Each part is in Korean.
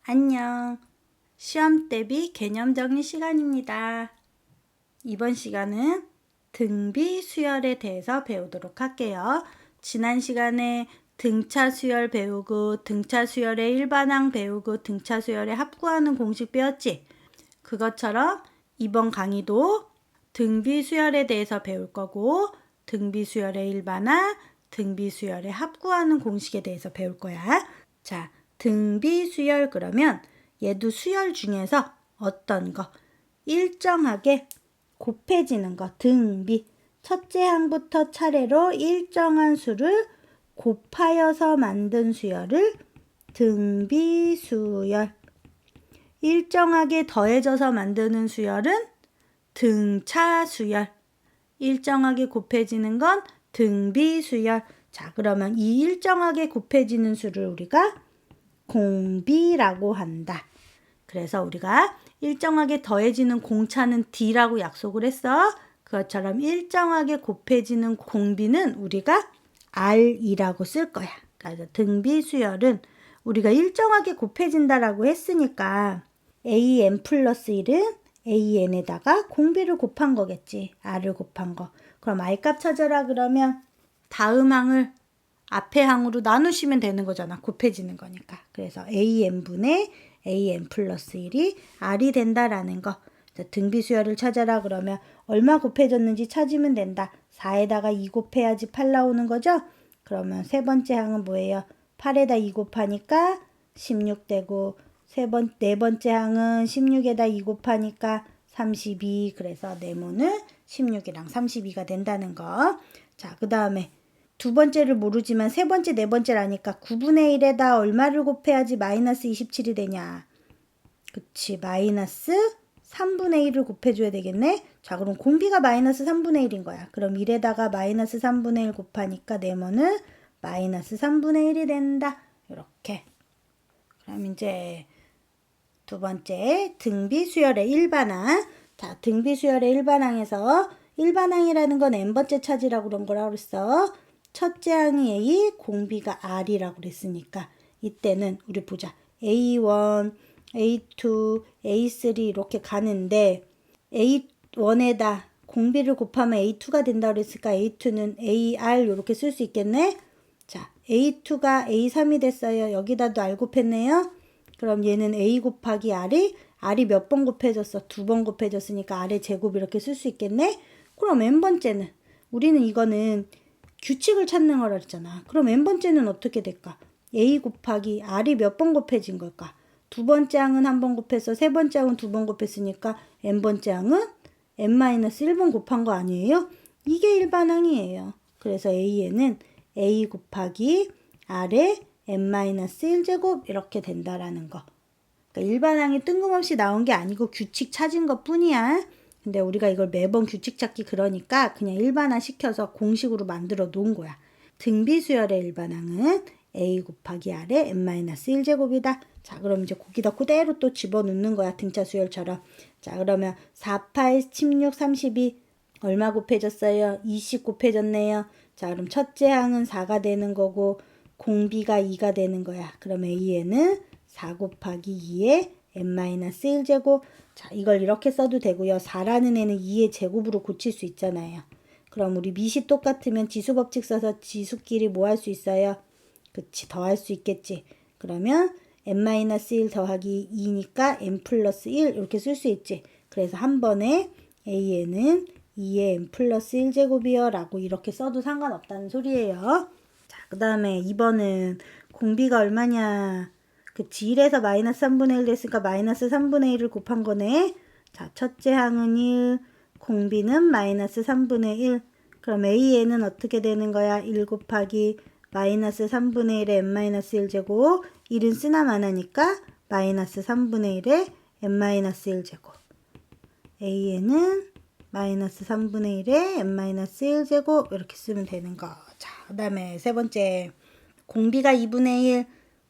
안녕. 시험 대비 개념 정리 시간입니다. 이번 시간은 등비 수열에 대해서 배우도록 할게요. 지난 시간에 등차 수열 배우고 등차 수열의 일반항 배우고 등차 수열의 합구하는 공식 배웠지? 그것처럼 이번 강의도 등비 수열에 대해서 배울 거고 등비 수열의 일반항, 등비 수열의 합구하는 공식에 대해서 배울 거야. 자, 등비 수열 그러면 얘도 수열 중에서 어떤 거 일정하게 곱해지는 거 등비 첫째 항부터 차례로 일정한 수를 곱하여서 만든 수열을 등비 수열, 일정하게 더해져서 만드는 수열은 등차 수열, 일정하게 곱해지는 건 등비 수열. 자, 그러면 이 일정하게 곱해지는 수를 우리가 공비라고 한다. 그래서 우리가 일정하게 더해지는 공차는 D라고 약속을 했어. 그것처럼 일정하게 곱해지는 공비는 우리가 R이라고 쓸 거야. 그래서 등비 수열은 우리가 일정하게 곱해진다라고 했으니까 AN 플러스 1은 AN에다가 공비를 곱한 거겠지. R을 곱한 거. 그럼 R값 찾아라 그러면 다음 항을 앞에 항으로 나누시면 되는 거잖아. 곱해지는 거니까. 그래서 AN분의 AN 플러스 1이 R이 된다라는 거. 등비 수열을 찾아라 그러면 얼마 곱해졌는지 찾으면 된다. 4에다가 2 곱해야지 8 나오는 거죠? 그러면 세 번째 항은 뭐예요? 8에다 2 곱하니까 16 되고 네 번째 항은 16에다 2 곱하니까 32. 그래서 네모는 16이랑 32가 된다는 거. 자, 그 다음에 두 번째를 모르지만 세 번째, 네 번째를 아니까 9분의 1에다 얼마를 곱해야지 마이너스 27이 되냐. 그치, 마이너스 3분의 1을 곱해줘야 되겠네. 자, 그럼 공비가 마이너스 3분의 1인 거야. 그럼 1에다가 마이너스 3분의 1 곱하니까 네모는 마이너스 3분의 1이 된다. 이렇게. 그럼 이제 두 번째 등비 수열의 일반항. 자, 등비 수열의 일반항에서 일반항이라는 건 n번째 차지라고 그런 거라고 그랬어. 첫째 항이 A, 공비가 R이라고 그랬으니까 이때는 우리 보자. A1, A2, A3 이렇게 가는데 A1에다 공비를 곱하면 A2가 된다고 그랬으니까 A2는 AR 이렇게 쓸 수 있겠네. 자, A2가 A3이 됐어요. 여기다도 R 곱했네요. 그럼 얘는 A 곱하기 R이 몇 번 곱해졌어? 2번 곱해졌으니까 R의 제곱 이렇게 쓸 수 있겠네. 그럼 n번째는 우리는 이거는 규칙을 찾는 거라 했잖아. 그럼 n번째는 어떻게 될까? A 곱하기 R이 몇 번 곱해진 걸까? 두 번째 항은 한 번 곱해서 세 번째 항은 2번 곱했으니까 n번째 항은 n-1번 곱한 거 아니에요? 이게 일반항이에요. 그래서 A에는 A 곱하기 R의 n-1제곱 이렇게 된다라는 거. 그러니까 일반항이 뜬금없이 나온 게 아니고 규칙 찾은 것 뿐이야. 근데 우리가 이걸 매번 규칙 찾기 그러니까 그냥 일반화 시켜서 공식으로 만들어 놓은 거야. 등비 수열의 일반항은 A 곱하기 R의 n-1제곱이다. 자, 그럼 이제 거기다 그대로 또 집어넣는 거야. 등차 수열처럼. 자, 그러면 4, 8, 16, 32 얼마 곱해졌어요? 20 곱해졌네요. 자, 그럼 첫째 항은 4가 되는 거고 공비가 2가 되는 거야. 그럼 A에는 4 곱하기 2의 n-1제곱. 자, 이걸 이렇게 써도 되고요. 4라는 애는 2의 제곱으로 고칠 수 있잖아요. 그럼 우리 밑이 똑같으면 지수법칙 써서 지수끼리 뭐 할 수 있어요? 그치, 더할 수 있겠지. 그러면 n-1 더하기 2니까 n 플러스 1 이렇게 쓸 수 있지. 그래서 한 번에 A에는 2의 n 플러스 1제곱이요 라고 이렇게 써도 상관없다는 소리예요. 자, 그 다음에 2번은 공비가 얼마냐. 그치, 1에서 마이너스 3분의 1 됐으니까 마이너스 3분의 1을 곱한 거네. 자, 첫째 항은 1, 공비는 마이너스 3분의 1. 그럼 A에는 어떻게 되는 거야? 1 곱하기 마이너스 3분의 1의 n-1제곱. 1은 쓰나 마나니까 마이너스 3분의 1의 n-1제곱. A에는 마이너스 3분의 1의 n-1제곱 이렇게 쓰면 되는 거. 자, 그 다음에 세 번째 공비가 2분의 1.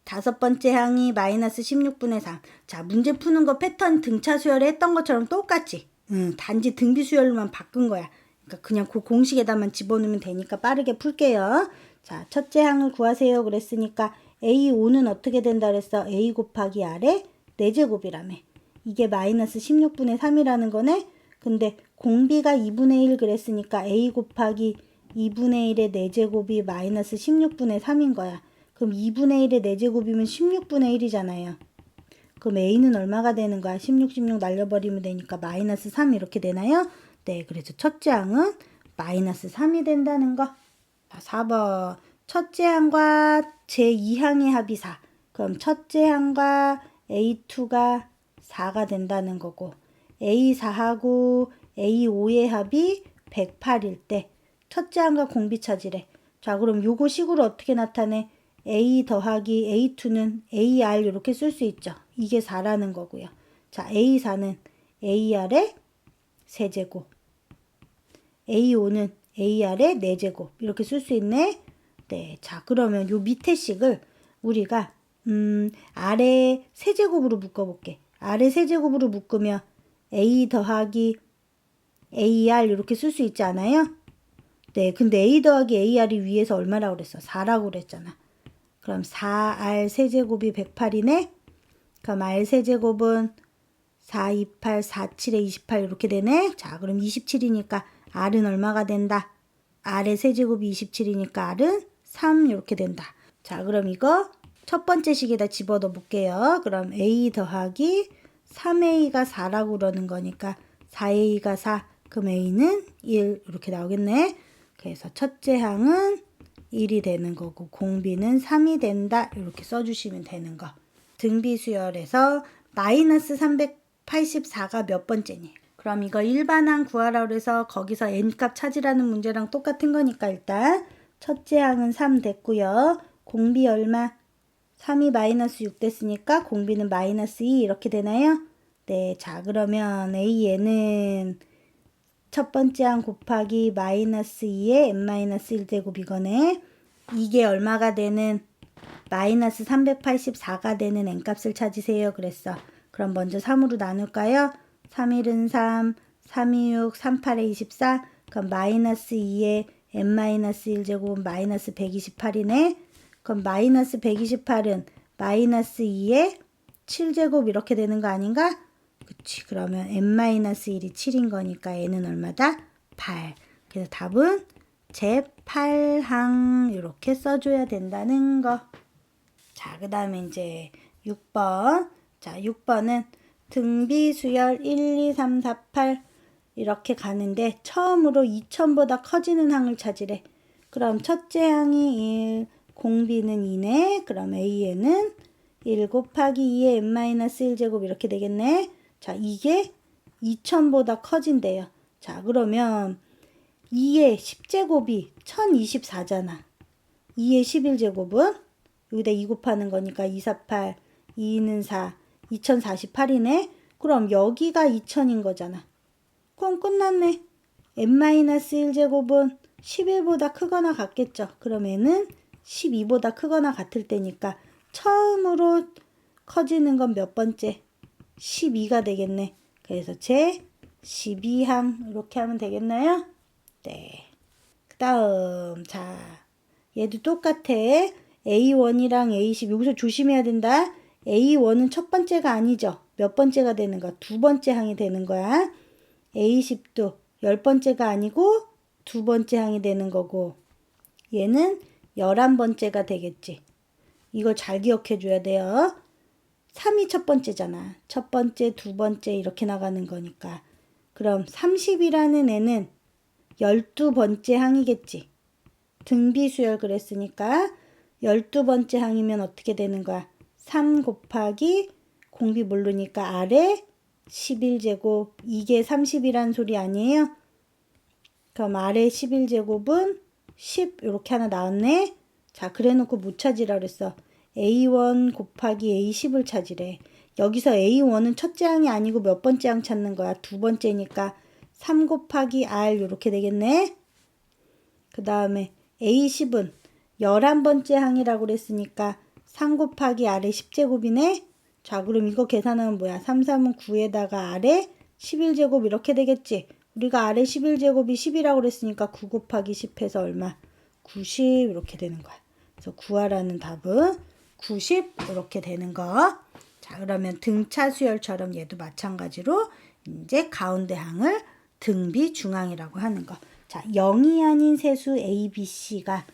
다섯 번째 항이 마이너스 16분의 3. 자, 문제 푸는 거 패턴 등차 수열에 했던 것처럼 똑같지. 단지 등비 수열로만 바꾼 거야. 그러니까 그냥 그 공식에다만 집어넣으면 되니까 빠르게 풀게요. 자, 첫째 항을 구하세요. 그랬으니까 A5는 어떻게 된다 그랬어? A 곱하기 R의 4제곱이라며. 이게 마이너스 16분의 3이라는 거네. 근데 공비가 2분의 1 그랬으니까 A 곱하기 2분의 1의 4제곱이 마이너스 16분의 3인 거야. 그럼 2분의 1의 4제곱이면 16분의 1이잖아요. 그럼 A는 얼마가 되는 거야? 16 날려버리면 되니까 마이너스 3 이렇게 되나요? 네, 그래서 첫째 항은 마이너스 3이 된다는 거. 자, 4번. 첫째 항과 제2항의 합이 4. 그럼 첫째 항과 A2가 4가 된다는 거고 A4하고 A5의 합이 108일 때 첫째 항과 공비 찾으래. 자, 그럼 요거 식으로 어떻게 나타내? A 더하기 A2는 AR 이렇게 쓸 수 있죠. 이게 4라는 거고요. 자, A4는 AR의 세제곱, A5는 AR의 4제곱 이렇게 쓸 수 있네. 네, 자, 그러면 요 밑에 식을 우리가 아래 세제곱으로 묶어볼게. 아래 세제곱으로 묶으면 A 더하기 AR 이렇게 쓸 수 있지 않아요? 네, 근데 A 더하기 AR이 위에서 얼마라고 그랬어? 4라고 그랬잖아. 그럼 4R 세제곱이 108이네? 그럼 R 세제곱은 4, 28, 4, 7에 28 이렇게 되네? 자, 그럼 27이니까 R은 얼마가 된다? R의 세제곱이 27이니까 R은 3 이렇게 된다. 자, 그럼 이거 첫 번째 식에다 집어넣어 볼게요. 그럼 A 더하기 3A가 4라고 그러는 거니까 4A가 4, 그럼 A는 1 이렇게 나오겠네. 그래서 첫째 항은 1이 되는 거고 공비는 3이 된다. 이렇게 써주시면 되는 거. 등비수열에서 마이너스 384가 몇 번째니? 그럼 이거 일반항 구하라 그래서 거기서 n값 찾으라는 문제랑 똑같은 거니까 일단 첫째 항은 3 됐고요. 공비 얼마? 3이 마이너스 6 됐으니까 공비는 마이너스 2 이렇게 되나요? 네, 자 그러면 AN은 첫 번째 항 곱하기 마이너스 2의 n-1제곱 이거네. 이게 얼마가 되는 마이너스 384가 되는 n값을 찾으세요. 그랬어. 그럼 먼저 3으로 나눌까요? 3일은 3, 3이 6, 38에 24. 그럼 마이너스 2의 n-1제곱은 마이너스 128이네. 그럼 마이너스 128은 마이너스 2의 7제곱 이렇게 되는 거 아닌가? 그치. 그러면 n-1이 7인 거니까 n은 얼마다? 8. 그래서 답은 제8항 이렇게 써줘야 된다는 거. 자, 그 다음에 이제 6번. 자, 6번은 등비수열 1, 2, 3, 4, 8 이렇게 가는데 처음으로 2000보다 커지는 항을 찾으래. 그럼 첫째 항이 1, 공비는 2네. 그럼 A에는 1 곱하기 2의 n-1제곱 이렇게 되겠네. 자, 이게 2000보다 커진대요. 자, 그러면 2의 10제곱이 1024잖아. 2의 11제곱은 여기다 2 곱하는 거니까 248, 2는 4, 2048이네. 그럼 여기가 2000인 거잖아. 그럼 끝났네. n-1제곱은 11보다 크거나 같겠죠. 그러면은 12보다 크거나 같을 때니까 처음으로 커지는 건 몇 번째? 12가 되겠네. 그래서 제 12항 이렇게 하면 되겠나요? 네. 그 다음 자 얘도 똑같아. A1이랑 A10 여기서 조심해야 된다. A1은 첫 번째가 아니죠. 몇 번째가 되는 거야? 두 번째 항이 되는 거야. A10도 10번째가 아니고 두 번째 항이 되는 거고 얘는 11번째가 되겠지. 이걸 잘 기억해 줘야 돼요. 3이 첫 번째잖아. 첫 번째, 두 번째 이렇게 나가는 거니까. 그럼 30이라는 애는 12번째 항이겠지. 등비수열 그랬으니까 12번째 항이면 어떻게 되는 거야? 3 곱하기 공비 모르니까 아래 11제곱 이게 30이란 소리 아니에요? 그럼 아래 11제곱은 10 이렇게 하나 나왔네. 자, 그래놓고 못 찾으라 그랬어. A1 곱하기 A10을 찾으래. 여기서 A1은 첫째 항이 아니고 몇 번째 항 찾는 거야? 두 번째니까 3 곱하기 R 이렇게 되겠네. 그 다음에 A10은 11번째 항이라고 그랬으니까 3 곱하기 R의 10제곱이네. 자, 그럼 이거 계산하면 뭐야? 3, 3은 9에다가 R의 11제곱 이렇게 되겠지. 우리가 R의 11제곱이 10이라고 그랬으니까 9 곱하기 10 해서 얼마? 90 이렇게 되는 거야. 그래서 구하라는 답은 90 이렇게 되는 거. 자, 그러면 등차 수열처럼 얘도 마찬가지로 이제 가운데 항을 등비 중앙이라고 하는 거. 자, 0이 아닌 세수 A, B, C가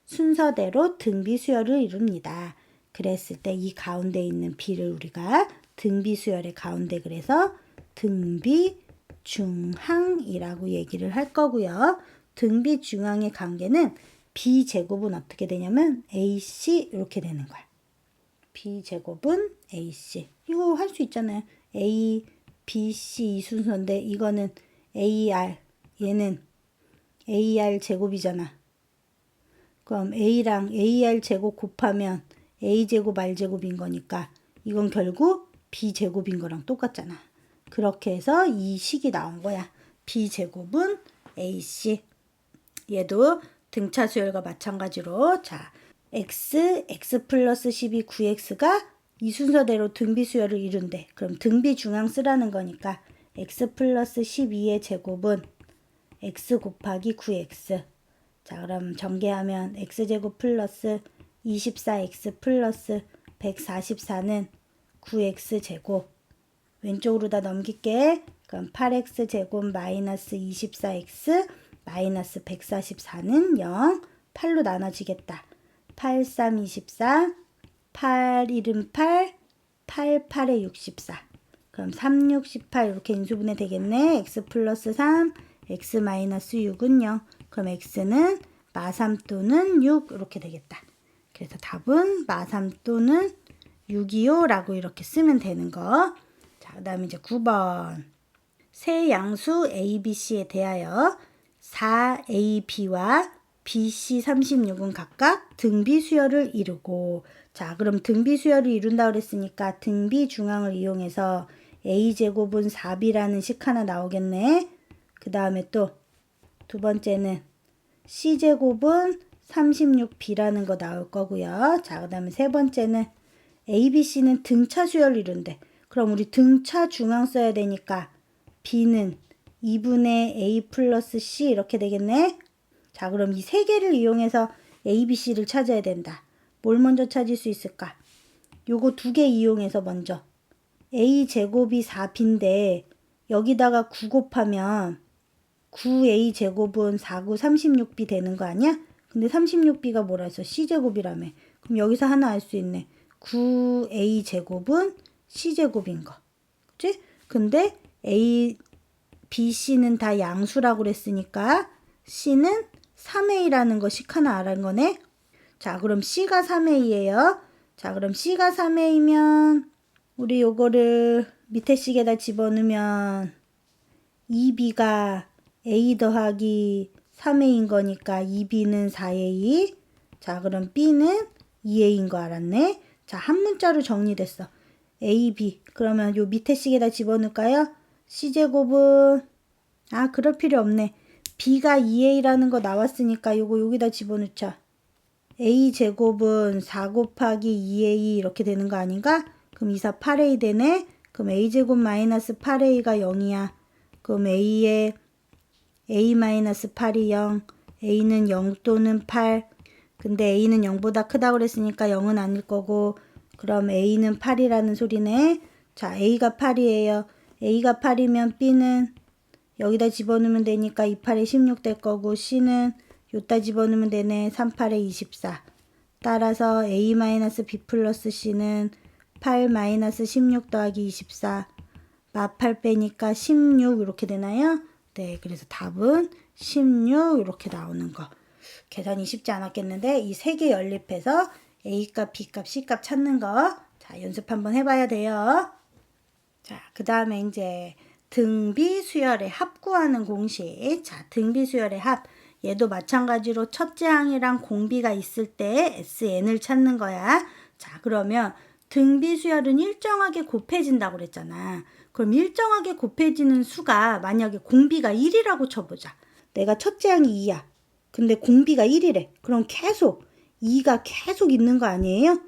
순서대로 등비 수열을 이룹니다. 그랬을 때 이 가운데 있는 B를 우리가 등비 수열의 가운데 그래서 등비 중항이라고 얘기를 할 거고요. 등비 중항의 관계는 B 제곱은 어떻게 되냐면 AC 이렇게 되는 거야. B 제곱은 AC. 이거 할 수 있잖아요. A, B, C 이 순서인데 이거는 AR, 얘는 AR 제곱이잖아. 그럼 A랑 AR 제곱 곱하면 A 제곱 R 제곱인 거니까 이건 결국 B 제곱인 거랑 똑같잖아. 그렇게 해서 이 식이 나온 거야. B 제곱은 AC. 얘도 등차 수열과 마찬가지로 자 x 플러스 12 9x가 이 순서대로 등비 수열을 이룬대. 그럼 등비 중앙 쓰라는 거니까 x 플러스 12의 제곱은 x 곱하기 9x. 자, 그럼 전개하면 x제곱 플러스 24x 플러스 144는 9x제곱. 왼쪽으로 다 넘길게. 그럼 8x제곱 마이너스 24x 마이너스 144는 0. 8로 나눠지겠다. 8, 3, 24, 8, 1은 8, 8, 8에 64. 그럼 3, 6, 18 이렇게 인수분해 되겠네. x 플러스 3, x 마이너스 6은 0. 그럼 x는 마3 또는 6 이렇게 되겠다. 그래서 답은 마3 또는 6이요 라고 이렇게 쓰면 되는 거. 자, 그 다음에 이제 9번. 세 양수 A, B, C에 대하여 4A, B와 BC 36은 각각 등비 수열을 이루고 자, 그럼 등비 수열을 이룬다 그랬으니까 등비 중앙을 이용해서 A제곱은 4B라는 식 하나 나오겠네. 그 다음에 또 두 번째는 C제곱은 36B라는 거 나올 거고요. 자, 그 다음에 세 번째는 ABC는 등차 수열을 이룬대. 그럼 우리 등차 중앙 써야 되니까 B는 2분의 A 플러스 C 이렇게 되겠네. 자, 그럼 이 세 개를 이용해서 ABC를 찾아야 된다. 뭘 먼저 찾을 수 있을까? 요거 두 개 이용해서 먼저 A제곱이 4B인데 여기다가 9 곱하면 9A 제곱은 4, 9, 36B 되는 거 아니야? 근데 36B가 뭐라 했어? C제곱이라며. 그럼 여기서 하나 알 수 있네. 9A 제곱은 C제곱인 거. 그치? 근데 A, B, C는 다 양수라고 그랬으니까 C는 3A라는 거 식 하나 알은 거네. 자, 그럼 C가 3A예요. 자, 그럼 C가 3A면 우리 요거를 밑에 식에다 집어넣으면 2B가 A 더하기 3A인 거니까 2B는 4A. 자, 그럼 B는 2A인 거 알았네. 자, 한 문자로 정리됐어. A, B. 그러면 요 밑에 식에다 집어넣을까요? C제곱은 그럴 필요 없네. B가 2A라는 거 나왔으니까 요거 여기다 집어넣자. A제곱은 4 곱하기 2A 이렇게 되는 거 아닌가? 그럼 2, 4, 8A 되네. 그럼 A제곱 마이너스 8A가 0이야. 그럼 A에 A 마이너스 8이 0. A는 0 또는 8. 근데 A는 0보다 크다고 그랬으니까 0은 아닐 거고 그럼 A는 8이라는 소리네. 자, A가 8이에요. A가 8이면 B는 여기다 집어넣으면 되니까 2, 8에 16 될 거고 C는 요따 집어넣으면 되네. 3, 8에 24. 따라서 A-B 플러스 C는 8 마이너스 16 더하기 24. 마 8 빼니까 16 이렇게 되나요? 네, 그래서 답은 16 이렇게 나오는 거. 계산이 쉽지 않았겠는데 이 세 개 연립해서 A값, B값, C값 찾는 거. 자, 연습 한번 해봐야 돼요. 자, 그 다음에 이제 등비 수열의 합 구하는 공식. 자, 등비 수열의 합. 얘도 마찬가지로 첫째 항이랑 공비가 있을 때 SN을 찾는 거야. 자, 그러면 등비 수열은 일정하게 곱해진다고 그랬잖아. 그럼 일정하게 곱해지는 수가 만약에 공비가 1이라고 쳐보자. 내가 첫째 항이 2야. 근데 공비가 1이래. 그럼 계속 2가 계속 있는 거 아니에요?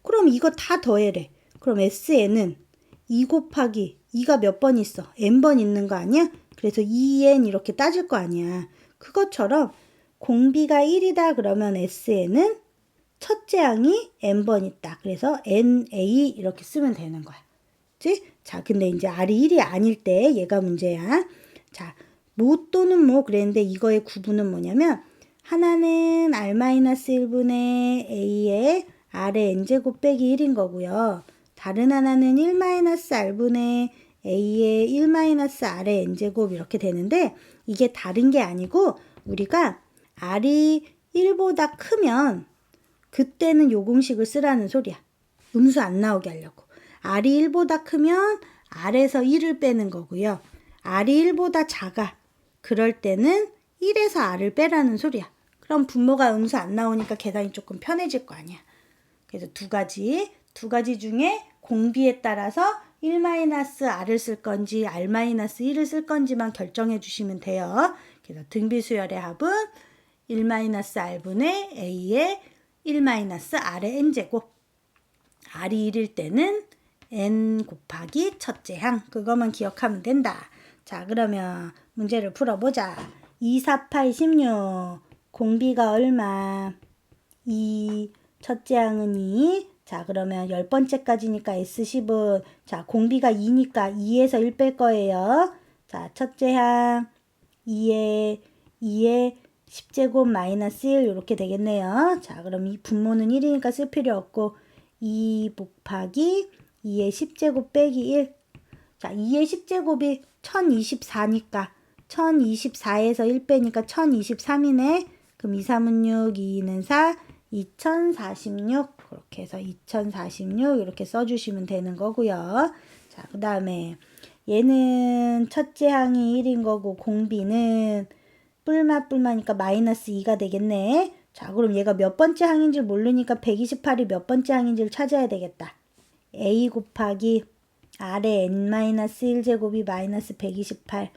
그럼 이거 다 더해래. 그럼 SN은 2 곱하기 2가 몇 번 있어? n번 있는 거 아니야? 그래서 2n 이렇게 따질 거 아니야. 그것처럼 공비가 1이다 그러면 SN은 첫째 항이 n번 있다. 그래서 NA 이렇게 쓰면 되는 거야. 그치? 자, 근데 이제 R이 1이 아닐 때 얘가 문제야. 자, 뭐 또는 뭐 그랬는데 이거의 구분은 뭐냐면 하나는 R-1분의 A의 R의 N제곱 빼기 1인 거고요. 다른 하나는 1-R분의 A의 1-R의 N제곱 이렇게 되는데 이게 다른 게 아니고 우리가 R이 1보다 크면 그때는 요 공식을 쓰라는 소리야. 음수 안 나오게 하려고. R이 1보다 크면 R에서 1을 빼는 거고요. R이 1보다 작아. 그럴 때는 1에서 R을 빼라는 소리야. 그럼 분모가 음수 안 나오니까 계산이 조금 편해질 거 아니야. 그래서 두 가지 중에 공비에 따라서 1-R을 쓸 건지 R-1을 쓸 건지만 결정해 주시면 돼요. 그래서 등비수열의 합은 1-R분의 A의 1-R의 N제곱. R이 1일 때는 N 곱하기 첫째 항. 그것만 기억하면 된다. 자, 그러면 문제를 풀어보자. 2, 4, 8, 16. 공비가 얼마? 2. 첫째 항은 2. 자, 그러면 10번째까지니까 S10은 자, 공비가 2니까 2에서 1 뺄 거예요. 자, 첫째 항 2에 10제곱 마이너스 1 이렇게 되겠네요. 자, 그럼 이 분모는 1이니까 쓸 필요 없고 2 곱하기 2의 10제곱 빼기 1. 자, 2의 10제곱이 1024니까 1024에서 1 빼니까 1023이네. 그럼 2, 3은 6, 2는 4, 2046. 그렇게 해서 2046 이렇게 써주시면 되는 거고요. 자, 그 다음에 얘는 첫째 항이 1인 거고 공비는 뿔마니까 마이너스 2가 되겠네. 자, 그럼 얘가 몇 번째 항인지 모르니까 128이 몇 번째 항인지를 찾아야 되겠다. A 곱하기 R의 N-1제곱이 마이너스 128.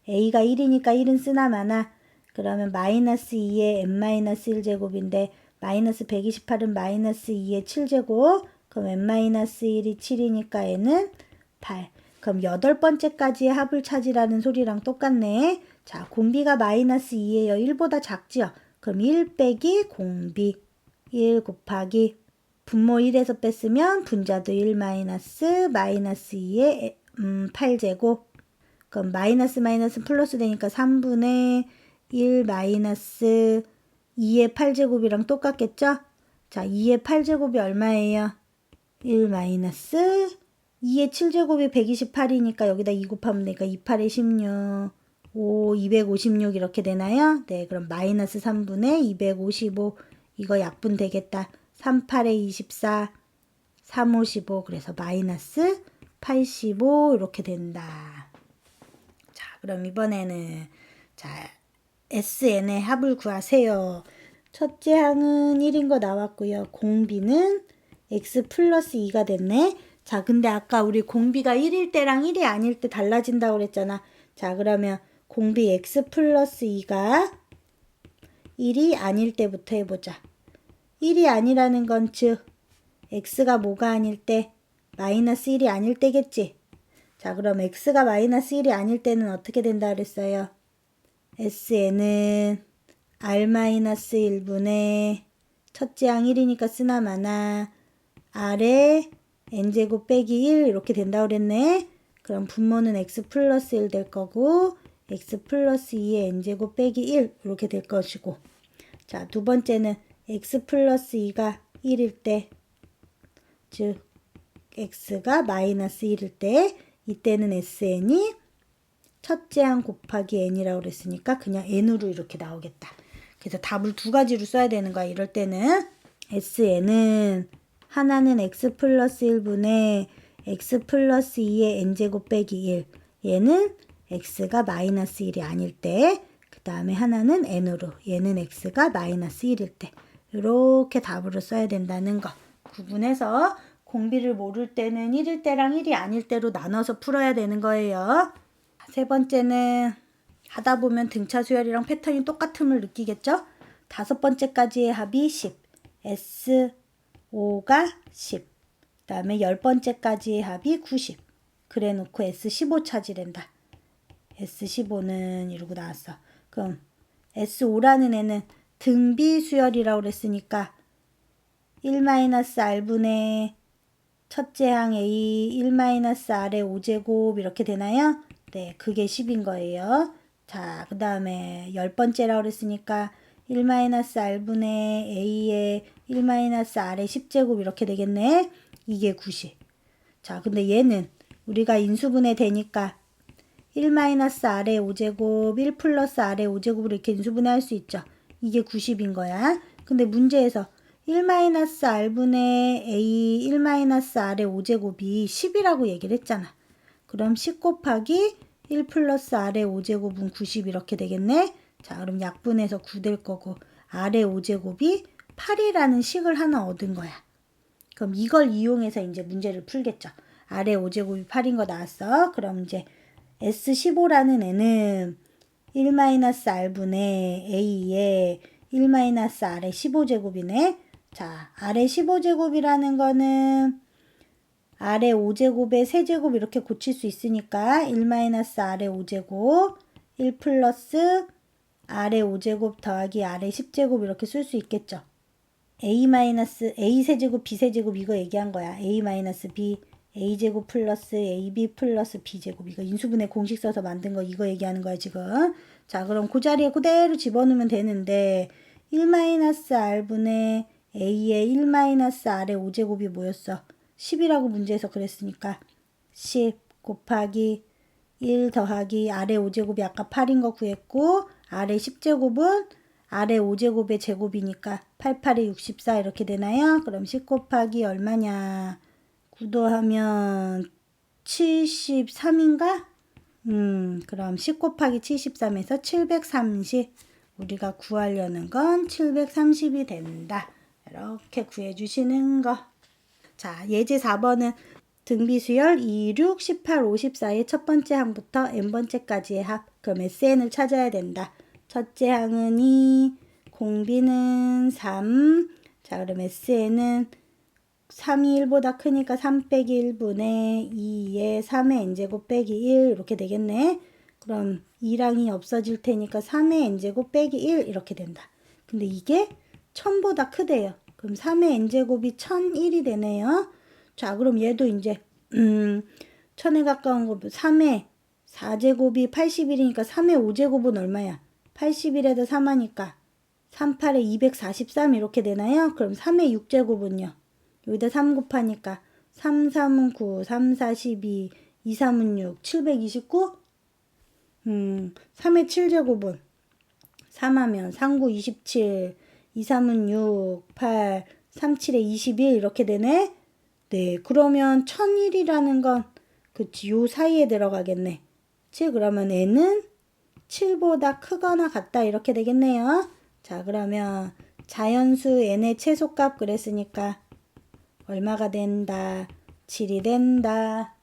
A가 1이니까 1은 쓰나 마나. 그러면 마이너스 2의 N-1제곱인데 마이너스 128은 마이너스 2의 7제곱. 그럼 N-1이 7이니까 N은 8. 그럼 8번째까지의 합을 찾으라는 소리랑 똑같네. 자, 공비가 마이너스 2예요. 1보다 작지요. 그럼 1 빼기 공비. 1 곱하기 분모 1에서 뺐으면 분자도 1 마이너스 2의 8제곱. 그럼 마이너스 플러스 되니까 3분의 1 마이너스 2의 8제곱이랑 똑같겠죠? 자, 2의 8제곱이 얼마예요? 1 마이너스 2의 7제곱이 128이니까 여기다 2 곱하면 되니까 2, 8에 16, 5, 256 이렇게 되나요? 네, 그럼 마이너스 3분의 255 이거 약분 되겠다. 3, 8에 24, 3, 5, 15 그래서 마이너스 85 이렇게 된다. 자, 그럼 이번에는 자 SN의 합을 구하세요. 첫째 항은 1인 거 나왔고요. 공비는 x 플러스 2가 됐네. 자, 근데 아까 우리 공비가 1일 때랑 1이 아닐 때 달라진다고 그랬잖아. 자, 그러면 공비 x 플러스 2가 1이 아닐 때부터 해보자. 1이 아니라는 건 즉 x가 뭐가 아닐 때? 마이너스 1이 아닐 때겠지. 자, 그럼 x가 마이너스 1이 아닐 때는 어떻게 된다 그랬어요? SN은 R-1분의 첫째 항 1이니까 쓰나 마나 R에 N제곱 빼기 1 이렇게 된다고 그랬네. 그럼 분모는 X 플러스 1 될 거고 X 플러스 2의 N제곱 빼기 1 이렇게 될 것이고 자, 두 번째는 X 플러스 2가 1일 때 즉 X가 마이너스 1일 때 이때는 SN이 첫째 항 곱하기 n이라고 그랬으니까 그냥 n으로 이렇게 나오겠다. 그래서 답을 두 가지로 써야 되는 거야. 이럴 때는 sn은 하나는 x 플러스 1분의 x 플러스 2의 n제곱 빼기 1. 얘는 x가 마이너스 1이 아닐 때. 그 다음에 하나는 n으로. 얘는 x가 마이너스 1일 때. 이렇게 답으로 써야 된다는 거. 구분해서 공비를 모를 때는 1일 때랑 1이 아닐 때로 나눠서 풀어야 되는 거예요. 세 번째는 하다 보면 등차 수열이랑 패턴이 똑같음을 느끼겠죠? 다섯 번째까지의 합이 10. S5가 10. 그 다음에 10번째까지의 합이 90. 그래 놓고 S15 찾으랜다. S15는 이러고 나왔어. 그럼 S5라는 애는 등비 수열이라고 그랬으니까 1-r분의 첫째 항 A 1-r의 5제곱 이렇게 되나요? 네, 그게 10인 거예요. 자, 그 다음에 10번째라고 그랬으니까 1-r분의 A의 1-r의 10제곱 이렇게 되겠네. 이게 90. 자, 근데 얘는 우리가 인수분해 되니까 1-r의 5제곱, 1 플러스 r의 5제곱으로 이렇게 인수분해할 수 있죠. 이게 90인 거야. 근데 문제에서 1-r분의 A 1-r의 5제곱이 10이라고 얘기를 했잖아. 그럼 10 곱하기 1 플러스 r의 5제곱은 90 이렇게 되겠네. 자, 그럼 약분해서 9 될 거고 r의 5제곱이 8이라는 식을 하나 얻은 거야. 그럼 이걸 이용해서 이제 문제를 풀겠죠. r의 5제곱이 8인 거 나왔어. 그럼 이제 S15라는 애는 1-r분의 A의 1-r의 15제곱이네. 자, r의 15제곱이라는 거는 r의 5제곱에 세제곱 이렇게 고칠 수 있으니까 1-r의 5제곱 1 플러스 r의 5제곱 더하기 r의 10제곱 이렇게 쓸 수 있겠죠. A 세제곱 B 세제곱 이거 얘기한 거야. A-B A제곱 플러스 AB 플러스 B제곱 이거 인수분해 공식 써서 만든 거 이거 얘기하는 거야 지금. 자, 그럼 그 자리에 그대로 집어넣으면 되는데 1-r분의 A의 1-r의 5제곱이 뭐였어? 10이라고 문제에서 그랬으니까 10 곱하기 1 더하기 r의 5제곱이 아까 8인 거 구했고 r의 10제곱은 r의 5제곱의 제곱이니까 8, 8에 64 이렇게 되나요? 그럼 10 곱하기 얼마냐? 9 더하면 73인가? 그럼 10 곱하기 73에서 730 우리가 구하려는 건 730이 된다. 이렇게 구해주시는 거. 자, 예제 4번은 등비수열 2, 6, 18, 54의 첫 번째 항부터 n번째까지의 합. 그럼 SN을 찾아야 된다. 첫째 항은 2, 공비는 3. 자, 그럼 SN은 3이 1보다 크니까 3 빼기 1분의 2에 3의 n제곱 빼기 1 이렇게 되겠네. 그럼 2랑 2 없어질 테니까 3의 n제곱 빼기 1 이렇게 된다. 근데 이게 1000보다 크대요. 그럼 3의 n제곱이 1001이 되네요. 자, 그럼 얘도 이제 1000에 가까운 거 3의 4제곱이 81이니까 3의 5제곱은 얼마야? 81에다 3하니까 38에 243 이렇게 되나요? 그럼 3의 6제곱은요? 여기다 3 곱하니까 3, 3은 9, 3, 4, 12, 2, 3은 6, 729? 3의 7제곱은 3하면 3, 9, 27, 2, 3은 6, 8, 3, 7에 21 이렇게 되네? 네, 그러면 1001이라는 건 그치, 요 사이에 들어가겠네. 그치? 그러면 n은 7보다 크거나 같다 이렇게 되겠네요. 자, 그러면 자연수 n의 최소값 그랬으니까 얼마가 된다? 7이 된다.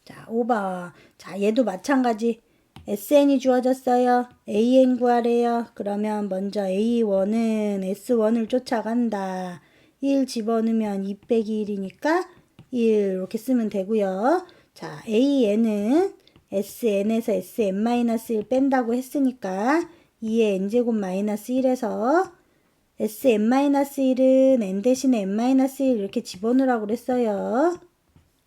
자, 5번. 자, 얘도 마찬가지. SN이 주어졌어요. AN 구하래요. 그러면 먼저 A1은 S1을 쫓아간다. 1 집어넣으면 2 빼기 1이니까 1 이렇게 쓰면 되고요. 자, AN은 SN에서 SN-1 뺀다고 했으니까 2의 n제곱 마이너스 1에서 Sn-1은 n 대신에 n-1 이렇게 집어넣으라고 그랬어요.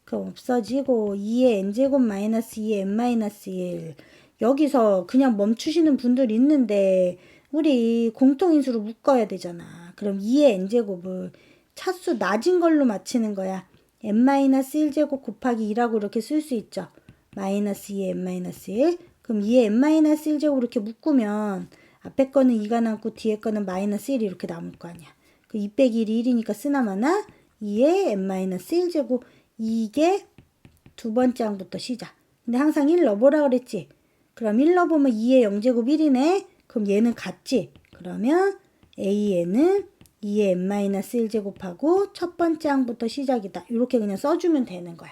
그럼 없어지고 2의 n제곱 마이너스 2의 n-1 여기서 그냥 멈추시는 분들 있는데 우리 공통인수로 묶어야 되잖아. 그럼 2의 n제곱을 차수 낮은 걸로 맞히는 거야. n-1제곱 곱하기 2라고 이렇게 쓸 수 있죠. 마이너스 2의 n-1 그럼 2의 n-1제곱으로 이렇게 묶으면 앞에 거는 2가 남고 뒤에 거는 마이너스 1이 이렇게 남을 거 아니야. 그 2 빼기 1이 1이니까 쓰나마나 2의 n-1제곱 이게 두 번째 항부터 시작. 근데 항상 1 넣어보라 그랬지. 그럼 1 넣어보면 2의 0제곱 1이네. 그럼 얘는 같지. 그러면 AN은 2의 n-1제곱하고 첫 번째 항부터 시작이다. 이렇게 그냥 써주면 되는 거야.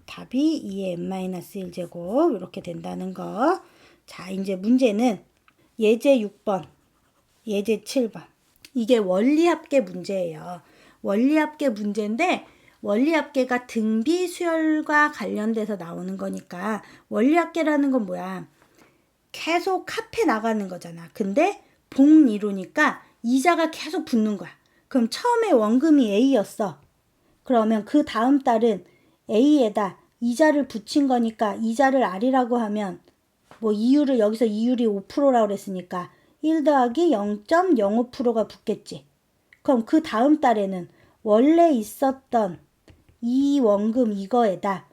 답이 2의 n-1제곱 이렇게 된다는 거. 자, 이제 문제는 예제 6번, 예제 7번. 이게 원리합계 문제예요. 원리합계 문제인데 원리합계가 등비 수열과 관련돼서 나오는 거니까 원리합계라는 건 뭐야? 계속 합해 나가는 거잖아. 근데 봉이루니까 이자가 계속 붙는 거야. 그럼 처음에 원금이 A였어. 그러면 그 다음 달은 A에다 이자를 붙인 거니까 이자를 R이라고 하면 뭐 이율을 여기서 이율이 5%라고 그랬으니까 1 더하기 0.05%가 붙겠지. 그럼 그 다음 달에는 원래 있었던 이 원금 이거에다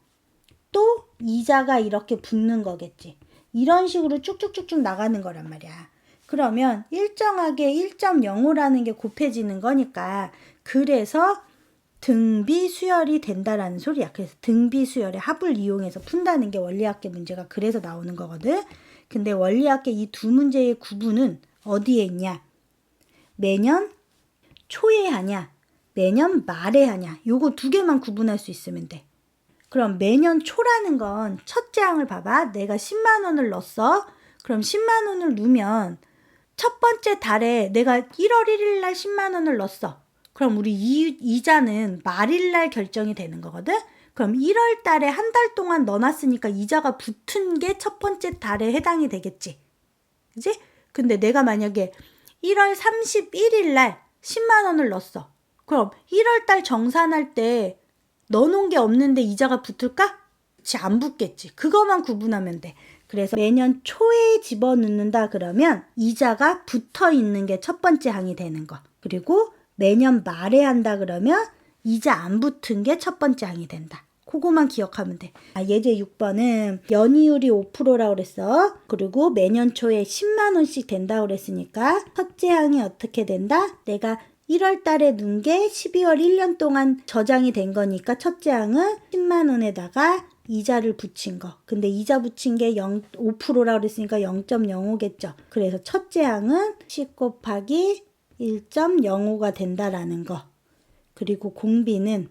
또 이자가 이렇게 붙는 거겠지. 이런 식으로 쭉쭉쭉쭉 나가는 거란 말이야. 그러면 일정하게 1.05라는 게 곱해지는 거니까 그래서 등비 수열이 된다라는 소리야. 그래서 등비 수열의 합을 이용해서 푼다는 게 원리학계 문제가 그래서 나오는 거거든. 근데 원리학계 이 두 문제의 구분은 어디에 있냐? 매년 초에 하냐? 매년 말에 하냐? 요거 두 개만 구분할 수 있으면 돼. 그럼 매년 초라는 건 첫째 항을 봐봐. 내가 10만 원을 넣었어. 그럼 10만 원을 넣으면 첫 번째 달에 내가 1월 1일 날 10만 원을 넣었어. 그럼 우리 이자는 말일 날 결정이 되는 거거든. 그럼 1월 달에 한 달 동안 넣어놨으니까 이자가 붙은 게 첫 번째 달에 해당이 되겠지. 그지? 근데 내가 만약에 1월 31일 날 10만 원을 넣었어. 그럼 1월 달 정산할 때 넣어놓은 게 없는데 이자가 붙을까? 그치, 안 붙겠지. 그거만 구분하면 돼. 그래서 매년 초에 집어넣는다 그러면 이자가 붙어 있는 게 첫 번째 항이 되는 거. 그리고 매년 말에 한다 그러면 이자 안 붙은 게 첫 번째 항이 된다. 그거만 기억하면 돼. 예제 6번은 연이율이 5%라고 그랬어. 그리고 매년 초에 10만 원씩 된다고 그랬으니까 첫째 항이 어떻게 된다? 내가 1월 달에 넣은 게 12월 1년 동안 저장이 된 거니까 첫째 항은 10만 원에다가 이자를 붙인 거. 근데 이자 붙인 게 5%라고 그랬으니까 0.05겠죠. 그래서 첫째 항은 10 곱하기 1.05가 된다라는 거. 그리고 공비는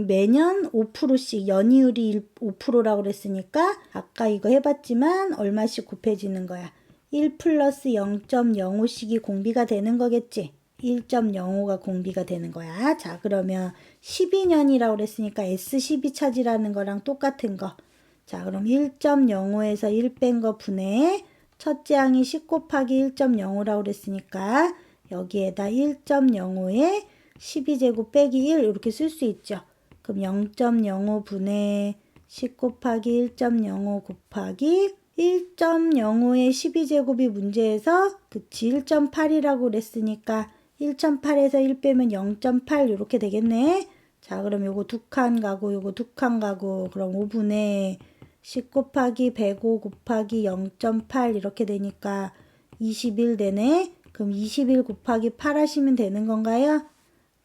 매년 5%씩 연이율이 5%라고 그랬으니까 아까 이거 해봤지만 얼마씩 곱해지는 거야. 1 플러스 0.05씩이 공비가 되는 거겠지. 1.05가 공비가 되는 거야. 자, 그러면 12년이라고 그랬으니까 S12 찾으라는 거랑 똑같은 거. 자, 그럼 1.05에서 1 뺀 거 분해. 첫째 항이 10 곱하기 1.05라고 그랬으니까 여기에다 1.05에 12제곱 빼기 1 이렇게 쓸 수 있죠. 그럼 0.05 분의 10 곱하기 1.05 곱하기 1.05의 12제곱이 문제에서 그치 1.8이라고 그랬으니까 1.8에서 1 빼면 0.8 이렇게 되겠네. 자, 그럼 요거 두 칸 가고 요거 두 칸 가고 그럼 5분의 10 곱하기 105 곱하기 0.8 이렇게 되니까 21 되네. 그럼 21 곱하기 8 하시면 되는 건가요?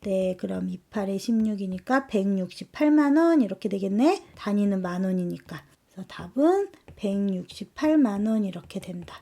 네, 그럼 28에 16이니까 168만 원 이렇게 되겠네. 단위는 만 원이니까. 그래서 답은 168만 원 이렇게 된다.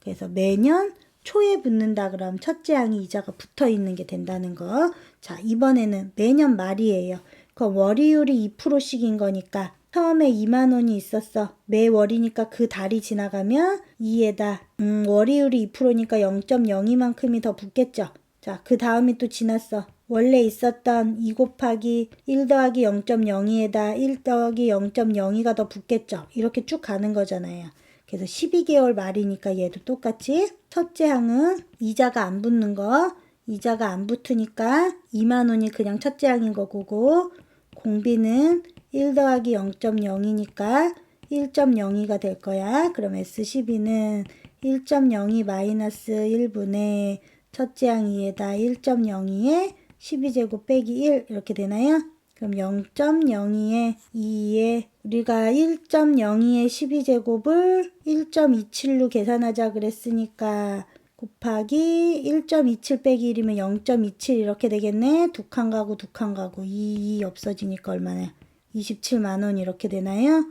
그래서 매년 초에 붙는다 그럼 첫째 항이 이자가 붙어 있는 게 된다는 거. 자, 이번에는 매년 말이에요. 그럼 월이율이 2%씩인 거니까 처음에 2만 원이 있었어. 매월이니까 그 달이 지나가면 2에다 월이율이 2%니까 0.02만큼이 더 붙겠죠. 자, 그 다음이 또 지났어. 원래 있었던 2 곱하기 1 더하기 0.02에다 1 더하기 0.02가 더 붙겠죠. 이렇게 쭉 가는 거잖아요. 그래서 12개월 말이니까 얘도 똑같이 첫째 항은 이자가 안 붙는 거. 이자가 안 붙으니까 2만 원이 그냥 첫째 항인 거고 공비는 1 더하기 0.02니까 1.02가 될 거야. 그럼 S12는 1.02 마이너스 1분의 첫째 항 2에다 1.02에 12제곱 빼기 1 이렇게 되나요? 그럼 0.02에 2에 우리가 1.02에 12제곱을 1.27로 계산하자 그랬으니까 곱하기 1.27 빼기 1이면 0.27 이렇게 되겠네. 두 칸 가고 두 칸 가고 2 없어지니까 얼마나 27만 원 이렇게 되나요?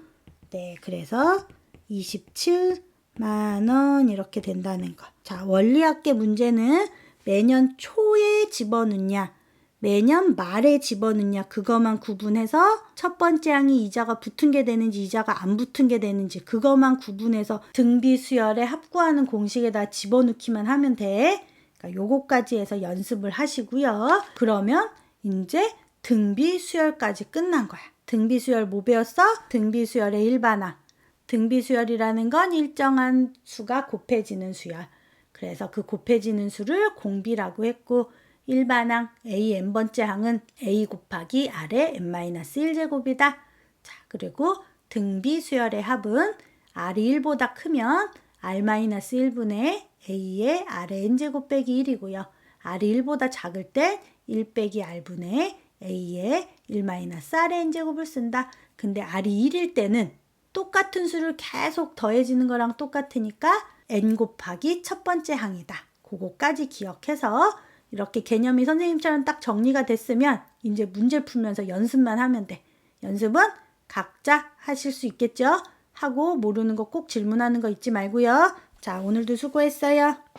네, 그래서 27만 원 이렇게 된다는 거. 자, 원리학계 문제는 매년 초에 집어넣냐 매년 말에 집어넣냐 그것만 구분해서 첫 번째 항이 이자가 붙은 게 되는지 이자가 안 붙은 게 되는지 그것만 구분해서 등비 수열에 합구하는 공식에다 집어넣기만 하면 돼. 그러니까 요거까지 해서 연습을 하시고요. 그러면 이제 등비 수열까지 끝난 거야. 등비 수열 뭐 배웠어? 등비 수열의 일반항. 등비 수열이라는 건 일정한 수가 곱해지는 수열. 그래서 그 곱해지는 수를 공비라고 했고 일반항 a n번째 항은 a 곱하기 r의 n-1제곱이다. 자, 그리고 등비 수열의 합은 r이 1보다 크면 r-1분의 a의 r의 n제곱 빼기 1이고요. r이 1보다 작을 땐 1 빼기 r분의 a의 1-r의 n제곱을 쓴다. 근데 r이 1일 때는 똑같은 수를 계속 더해지는 거랑 똑같으니까 n 곱하기 첫 번째 항이다. 그거까지 기억해서 이렇게 개념이 선생님처럼 딱 정리가 됐으면 이제 문제 풀면서 연습만 하면 돼. 연습은 각자 하실 수 있겠죠? 하고 모르는 거 꼭 질문하는 거 잊지 말고요. 자, 오늘도 수고했어요.